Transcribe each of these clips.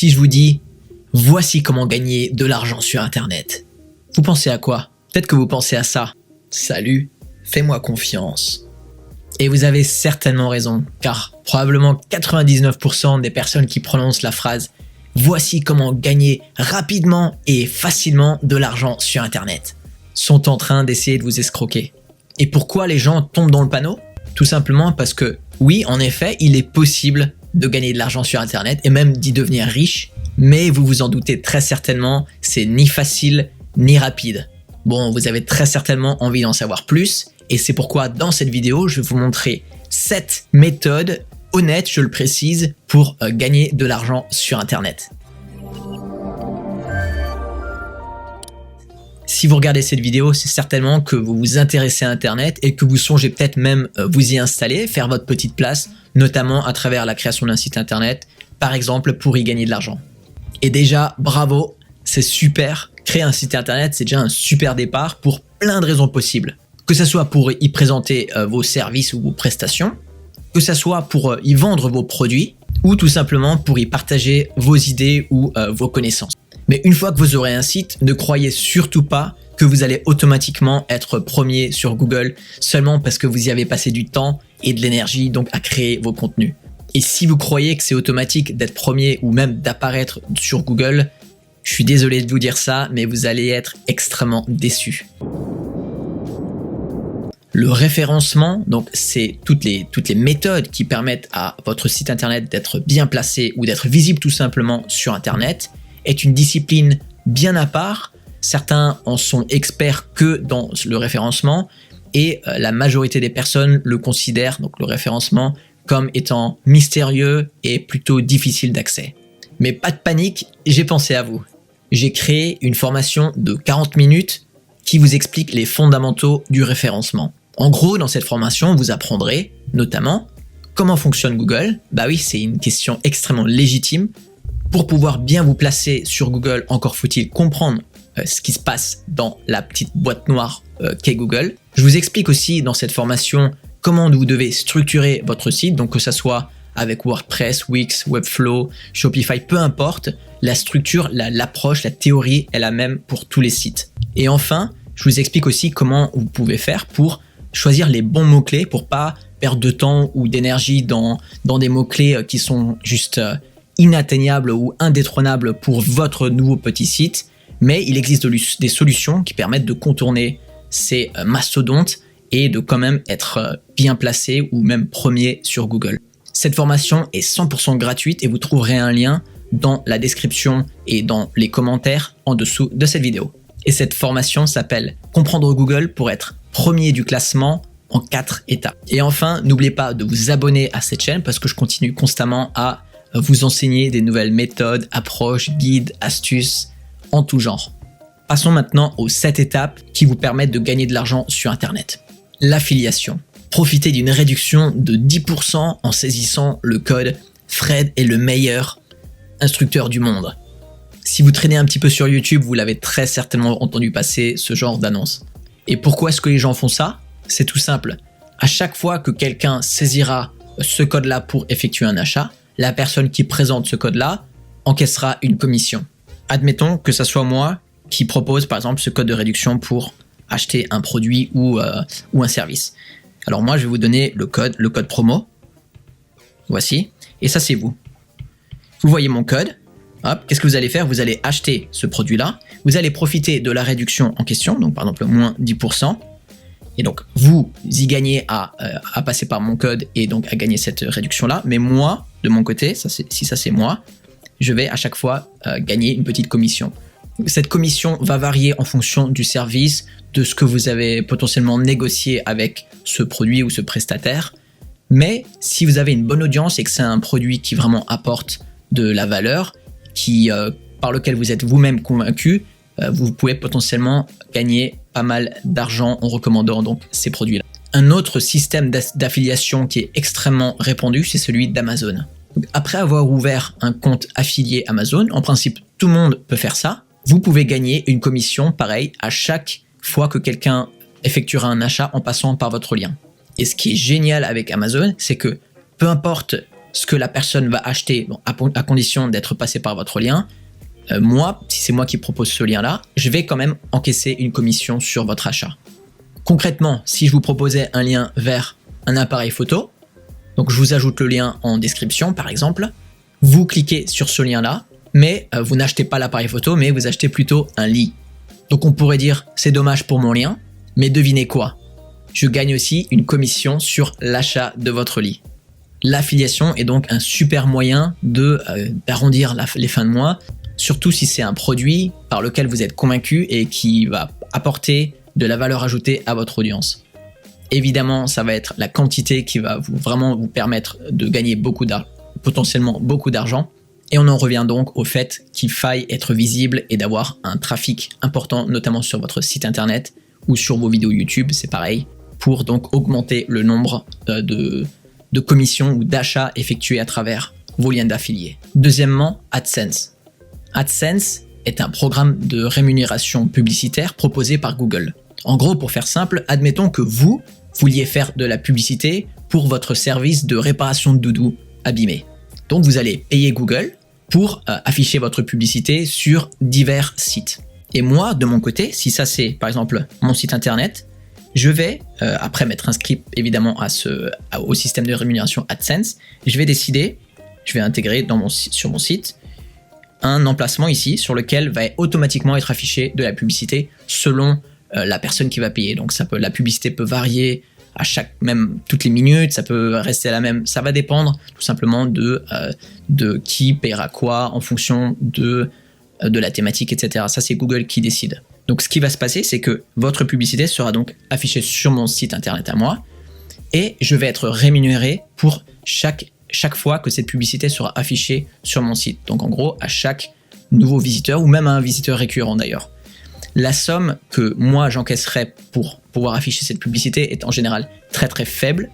Si je vous dis « Voici comment gagner de l'argent sur Internet », vous pensez à quoi? Peut-être que vous pensez à ça. Salut, fais-moi confiance. Et vous avez certainement raison, car probablement 99% des personnes qui prononcent la phrase « Voici comment gagner rapidement et facilement de l'argent sur Internet » sont en train d'essayer de vous escroquer. Et pourquoi les gens tombent dans le panneau? Tout simplement parce que, oui, en effet, il est possible de gagner de l'argent sur Internet et même d'y devenir riche, mais vous vous en doutez très certainement, c'est ni facile ni rapide. Bon, vous avez très certainement envie d'en savoir plus et c'est pourquoi dans cette vidéo, je vais vous montrer 7 méthodes honnêtes, je le précise, pour gagner de l'argent sur Internet. Si vous regardez cette vidéo, c'est certainement que vous vous intéressez à Internet et que vous songez peut-être même vous y installer, faire votre petite place, notamment à travers la création d'un site Internet, par exemple pour y gagner de l'argent. Et déjà, bravo, c'est super. Créer un site Internet, c'est déjà un super départ pour plein de raisons possibles. Que ce soit pour y présenter vos services ou vos prestations, que ce soit pour y vendre vos produits, ou tout simplement pour y partager vos idées ou vos connaissances. Mais une fois que vous aurez un site, ne croyez surtout pas que vous allez automatiquement être premier sur Google seulement parce que vous y avez passé du temps et de l'énergie donc à créer vos contenus. Et si vous croyez que c'est automatique d'être premier ou même d'apparaître sur Google, je suis désolé de vous dire ça, mais vous allez être extrêmement déçus. Le référencement, donc c'est toutes les méthodes qui permettent à votre site Internet d'être bien placé ou d'être visible tout simplement sur Internet, est une discipline bien à part. Certains en sont experts que dans le référencement et la majorité des personnes le considèrent, donc le référencement, comme étant mystérieux et plutôt difficile d'accès. Mais pas de panique, j'ai pensé à vous. J'ai créé une formation de 40 minutes qui vous explique les fondamentaux du référencement. En gros, dans cette formation, vous apprendrez notamment comment fonctionne Google. Bah oui, c'est une question extrêmement légitime. Pour pouvoir bien vous placer sur Google, encore faut-il comprendre ce qui se passe dans la petite boîte noire qu'est Google. Je vous explique aussi dans cette formation comment vous devez structurer votre site, donc que ça soit avec WordPress, Wix, Webflow, Shopify, peu importe, la structure, l'approche, la théorie est la même pour tous les sites. Et enfin, je vous explique aussi comment vous pouvez faire pour choisir les bons mots-clés pour pas perdre de temps ou d'énergie dans des mots-clés qui sont juste inatteignables ou indétrônables pour votre nouveau petit site, mais il existe des solutions qui permettent de contourner ces mastodontes et de quand même être bien placé ou même premier sur Google. Cette formation est 100% gratuite et vous trouverez un lien dans la description et dans les commentaires en dessous de cette vidéo. Et cette formation s'appelle « Comprendre Google pour être premier du classement en 4 étapes ». Et enfin, n'oubliez pas de vous abonner à cette chaîne parce que je continue constamment à vous enseigner des nouvelles méthodes, approches, guides, astuces en tout genre. Passons maintenant aux 7 étapes qui vous permettent de gagner de l'argent sur Internet. L'affiliation. Profitez d'une réduction de 10% en saisissant le code « Fred est le meilleur instructeur du monde ». Si vous traînez un petit peu sur YouTube, vous l'avez très certainement entendu passer ce genre d'annonce. Et pourquoi est-ce que les gens font ça? C'est tout simple. À chaque fois que quelqu'un saisira ce code-là pour effectuer un achat, la personne qui présente ce code-là encaissera une commission. Admettons que ce soit moi qui propose par exemple ce code de réduction pour acheter un produit ou un service. Alors moi, je vais vous donner le code promo. Voici. Et ça, c'est vous. Vous voyez mon code. Hop, qu'est-ce que vous allez faire? Vous allez acheter ce produit-là. Vous allez profiter de la réduction en question, donc par exemple moins 10%. Et donc, vous y gagnez à passer par mon code et donc à gagner cette réduction-là. Mais moi, de mon côté, si ça c'est moi, je vais à chaque fois gagner une petite commission. Cette commission va varier en fonction du service, de ce que vous avez potentiellement négocié avec ce produit ou ce prestataire. Mais si vous avez une bonne audience et que c'est un produit qui vraiment apporte de la valeur, par lequel vous êtes vous-même convaincu, vous pouvez potentiellement gagner pas mal d'argent en recommandant donc ces produits-là. Un autre système d'affiliation qui est extrêmement répandu, c'est celui d'Amazon. Après avoir ouvert un compte affilié Amazon, en principe tout le monde peut faire ça, vous pouvez gagner une commission pareille à chaque fois que quelqu'un effectuera un achat en passant par votre lien. Et ce qui est génial avec Amazon, c'est que peu importe ce que la personne va acheter, bon, à condition d'être passé par votre lien, moi, si c'est moi qui propose ce lien-là, je vais quand même encaisser une commission sur votre achat. Concrètement, si je vous proposais un lien vers un appareil photo, donc je vous ajoute le lien en description par exemple, vous cliquez sur ce lien-là, mais vous n'achetez pas l'appareil photo, mais vous achetez plutôt un lit. Donc on pourrait dire, c'est dommage pour mon lien, mais devinez quoi? Je gagne aussi une commission sur l'achat de votre lit. L'affiliation est donc un super moyen d'arrondir les fins de mois, surtout si c'est un produit par lequel vous êtes convaincu et qui va apporter de la valeur ajoutée à votre audience. Évidemment, ça va être la quantité qui va vraiment vous permettre de gagner potentiellement beaucoup d'argent. Et on en revient donc au fait qu'il faille être visible et d'avoir un trafic important, notamment sur votre site internet ou sur vos vidéos YouTube, c'est pareil, pour donc augmenter le nombre de commissions ou d'achats effectués à travers vos liens d'affiliés. Deuxièmement, AdSense. AdSense est un programme de rémunération publicitaire proposé par Google. En gros, pour faire simple, admettons que vous vouliez faire de la publicité pour votre service de réparation de doudou abîmé. Donc vous allez payer Google pour afficher votre publicité sur divers sites. Et moi, de mon côté, si ça c'est par exemple mon site internet, je vais, après m'être inscrit évidemment au système de rémunération AdSense, je vais intégrer sur mon site un emplacement ici sur lequel va automatiquement être affiché de la publicité selon la personne qui va payer. Donc la publicité peut varier même toutes les minutes, ça peut rester la même, ça va dépendre tout simplement de qui paiera quoi en fonction de la thématique, etc. Ça c'est Google qui décide. Donc ce qui va se passer, c'est que votre publicité sera donc affichée sur mon site internet à moi et je vais être rémunéré pour chaque fois que cette publicité sera affichée sur mon site. Donc en gros, à chaque nouveau visiteur ou même à un visiteur récurrent d'ailleurs. La somme que moi j'encaisserai pour pouvoir afficher cette publicité est en général très très faible.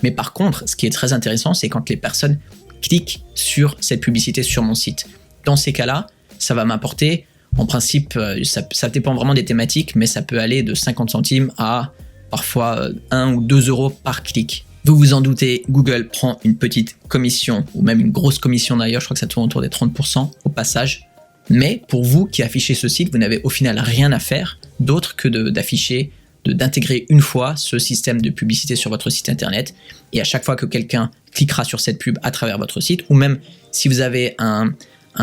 Mais par contre, ce qui est très intéressant, c'est quand les personnes cliquent sur cette publicité sur mon site. Dans ces cas-là, ça va m'apporter, en principe, ça dépend vraiment des thématiques, mais ça peut aller de 50 centimes à parfois 1 ou 2 euros par clic. Vous vous en doutez, Google prend une petite commission, ou même une grosse commission d'ailleurs, je crois que ça tourne autour des 30% au passage. Mais pour vous qui affichez ce site, vous n'avez au final rien à faire d'autre que d'intégrer une fois ce système de publicité sur votre site internet. Et à chaque fois que quelqu'un cliquera sur cette pub à travers votre site, ou même si vous avez un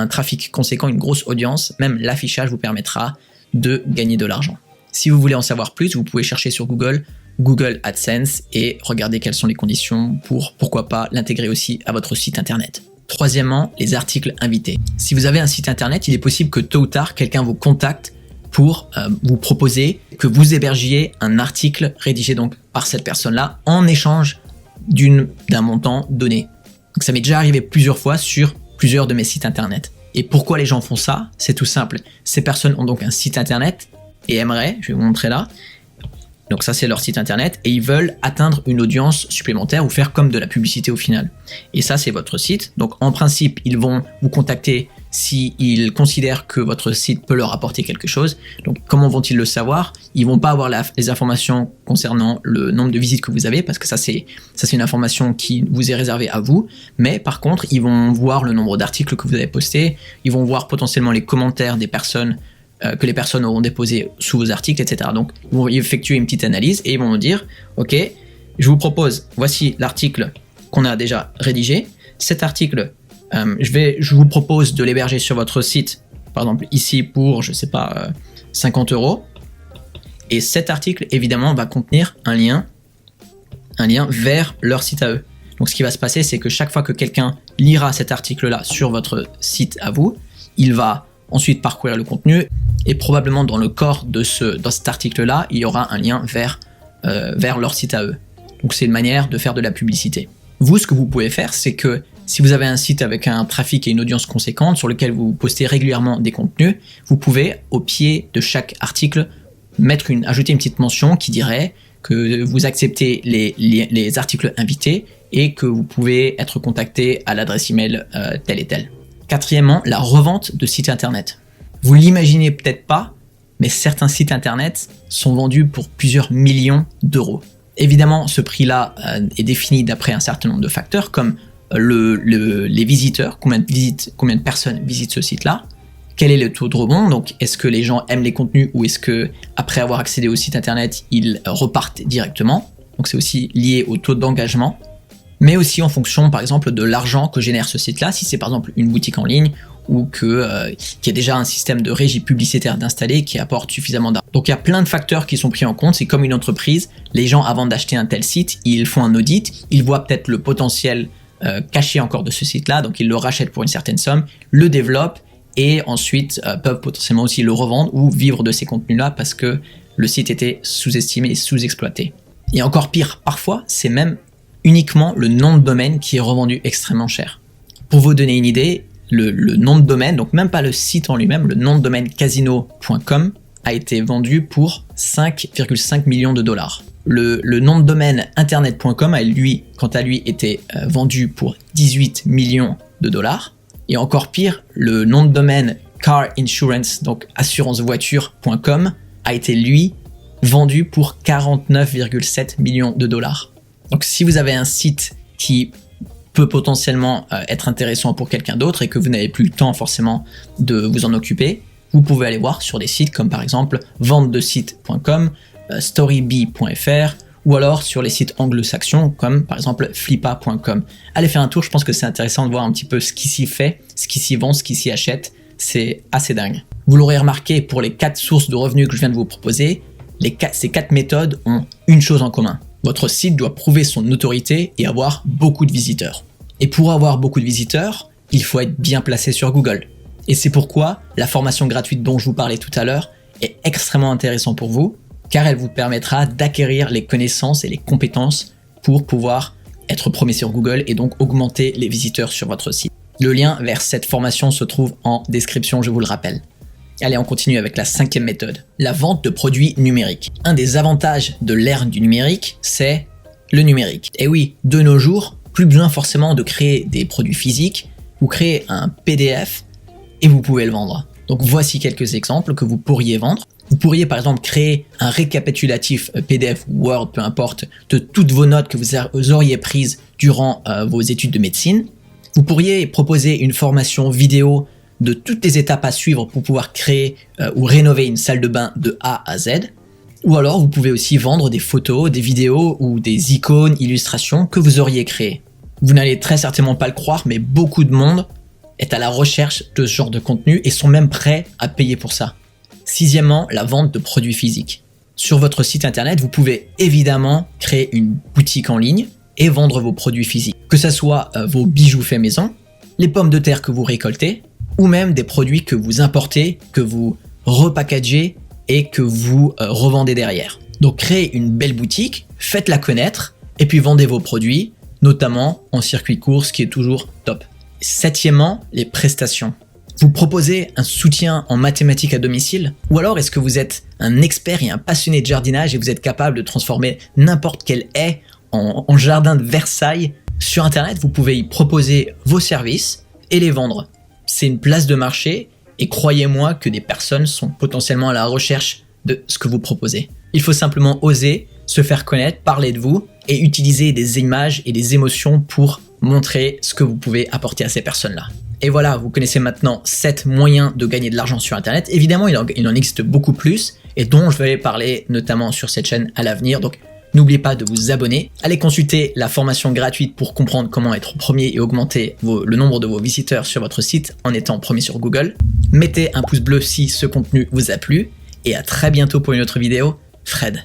trafic conséquent, une grosse audience, même l'affichage vous permettra de gagner de l'argent. Si vous voulez en savoir plus, vous pouvez chercher sur Google AdSense et regarder quelles sont les conditions pour, pourquoi pas, l'intégrer aussi à votre site internet. Troisièmement, les articles invités. Si vous avez un site internet, il est possible que tôt ou tard, quelqu'un vous contacte pour vous proposer que vous hébergiez un article rédigé donc par cette personne-là en échange d'un montant donné. Donc ça m'est déjà arrivé plusieurs fois sur plusieurs de mes sites internet. Et pourquoi les gens font ça? C'est tout simple. Ces personnes ont donc un site internet et aimeraient, je vais vous montrer là, donc ça c'est leur site internet et ils veulent atteindre une audience supplémentaire ou faire comme de la publicité au final. Et ça c'est votre site. Donc en principe ils vont vous contacter s'ils considèrent que votre site peut leur apporter quelque chose. Donc comment vont-ils le savoir? Ils vont pas avoir les informations concernant le nombre de visites que vous avez parce que ça c'est une information qui vous est réservée à vous. Mais par contre ils vont voir le nombre d'articles que vous avez postés. Ils vont voir potentiellement les commentaires des personnes que les personnes auront déposé sous vos articles, etc. Donc, ils vont effectuer une petite analyse et ils vont nous dire, ok, je vous propose, voici l'article qu'on a déjà rédigé. Cet article, je vous propose de l'héberger sur votre site, par exemple ici pour, je sais pas, 50 €. Et cet article, évidemment, va contenir un lien vers leur site à eux. Donc, ce qui va se passer, c'est que chaque fois que quelqu'un lira cet article-là sur votre site à vous, il va ensuite parcourir le contenu et probablement dans le corps dans cet article-là, il y aura un lien vers leur site à eux. Donc c'est une manière de faire de la publicité. Vous, ce que vous pouvez faire, c'est que si vous avez un site avec un trafic et une audience conséquente sur lequel vous postez régulièrement des contenus, vous pouvez au pied de chaque article ajouter une petite mention qui dirait que vous acceptez les articles invités et que vous pouvez être contacté à l'adresse email telle et telle. Quatrièmement, la revente de sites internet. Vous l'imaginez peut-être pas, mais certains sites internet sont vendus pour plusieurs millions d'euros. Évidemment, ce prix-là est défini d'après un certain nombre de facteurs, comme les visiteurs, combien de personnes visitent ce site-là, quel est le taux de rebond, donc est-ce que les gens aiment les contenus ou est-ce que après avoir accédé au site internet, ils repartent directement. Donc c'est aussi lié au taux d'engagement, mais aussi en fonction par exemple de l'argent que génère ce site-là, si c'est par exemple une boutique en ligne ou qu'il y a déjà un système de régie publicitaire d'installer qui apporte suffisamment d'argent. Donc il y a plein de facteurs qui sont pris en compte, c'est comme une entreprise, les gens avant d'acheter un tel site, ils font un audit, ils voient peut-être le potentiel caché encore de ce site-là, donc ils le rachètent pour une certaine somme, le développent et ensuite peuvent potentiellement aussi le revendre ou vivre de ces contenus-là parce que le site était sous-estimé et sous-exploité. Et encore pire, parfois, c'est même uniquement le nom de domaine qui est revendu extrêmement cher. Pour vous donner une idée, le nom de domaine, donc même pas le site en lui-même, le nom de domaine casino.com a été vendu pour 5,5 millions de dollars. Le nom de domaine internet.com a lui, quant à lui, été vendu pour 18 millions de dollars. Et encore pire, le nom de domaine car insurance, donc assurancevoiture.com, a été lui vendu pour 49,7 millions de dollars. Donc si vous avez un site qui peut potentiellement être intéressant pour quelqu'un d'autre et que vous n'avez plus le temps forcément de vous en occuper, vous pouvez aller voir sur des sites comme par exemple ventedesites.com, storybee.fr ou alors sur les sites anglo-saxons comme par exemple flippa.com. Allez faire un tour, je pense que c'est intéressant de voir un petit peu ce qui s'y fait, ce qui s'y vend, ce qui s'y achète, c'est assez dingue. Vous l'aurez remarqué, pour les 4 sources de revenus que je viens de vous proposer, ces 4 méthodes ont une chose en commun. Votre site doit prouver son autorité et avoir beaucoup de visiteurs. Et pour avoir beaucoup de visiteurs, il faut être bien placé sur Google. Et c'est pourquoi la formation gratuite dont je vous parlais tout à l'heure est extrêmement intéressante pour vous, car elle vous permettra d'acquérir les connaissances et les compétences pour pouvoir être premier sur Google et donc augmenter les visiteurs sur votre site. Le lien vers cette formation se trouve en description, je vous le rappelle. Allez, on continue avec la 5e méthode, la vente de produits numériques. Un des avantages de l'ère du numérique, c'est le numérique. Et oui, de nos jours, plus besoin forcément de créer des produits physiques, vous créez un PDF et vous pouvez le vendre. Donc voici quelques exemples que vous pourriez vendre. Vous pourriez par exemple créer un récapitulatif PDF ou Word, peu importe, de toutes vos notes que vous auriez prises durant vos études de médecine. Vous pourriez proposer une formation vidéo de toutes les étapes à suivre pour pouvoir créer ou rénover une salle de bain de A à Z. Ou alors vous pouvez aussi vendre des photos, des vidéos ou des icônes, illustrations que vous auriez créées. Vous n'allez très certainement pas le croire, mais beaucoup de monde est à la recherche de ce genre de contenu et sont même prêts à payer pour ça. 6e, la vente de produits physiques. Sur votre site internet, vous pouvez évidemment créer une boutique en ligne et vendre vos produits physiques. Que ce soit vos bijoux faits maison, les pommes de terre que vous récoltez, ou même des produits que vous importez, que vous repackagez et que vous revendez derrière. Donc créez une belle boutique, faites-la connaître et puis vendez vos produits, notamment en circuit court, ce qui est toujours top. 7e, les prestations. Vous proposez un soutien en mathématiques à domicile? Ou alors est-ce que vous êtes un expert et un passionné de jardinage et vous êtes capable de transformer n'importe quelle haie en jardin de Versailles? Sur internet, vous pouvez y proposer vos services et les vendre. C'est une place de marché et croyez-moi que des personnes sont potentiellement à la recherche de ce que vous proposez. Il faut simplement oser se faire connaître, parler de vous et utiliser des images et des émotions pour montrer ce que vous pouvez apporter à ces personnes-là. Et voilà, vous connaissez maintenant 7 moyens de gagner de l'argent sur internet. Évidemment, il en existe beaucoup plus et dont je vais parler notamment sur cette chaîne à l'avenir. Donc n'oubliez pas de vous abonner. Allez consulter la formation gratuite pour comprendre comment être premier et augmenter le nombre de vos visiteurs sur votre site en étant premier sur Google. Mettez un pouce bleu si ce contenu vous a plu et à très bientôt pour une autre vidéo. Fred.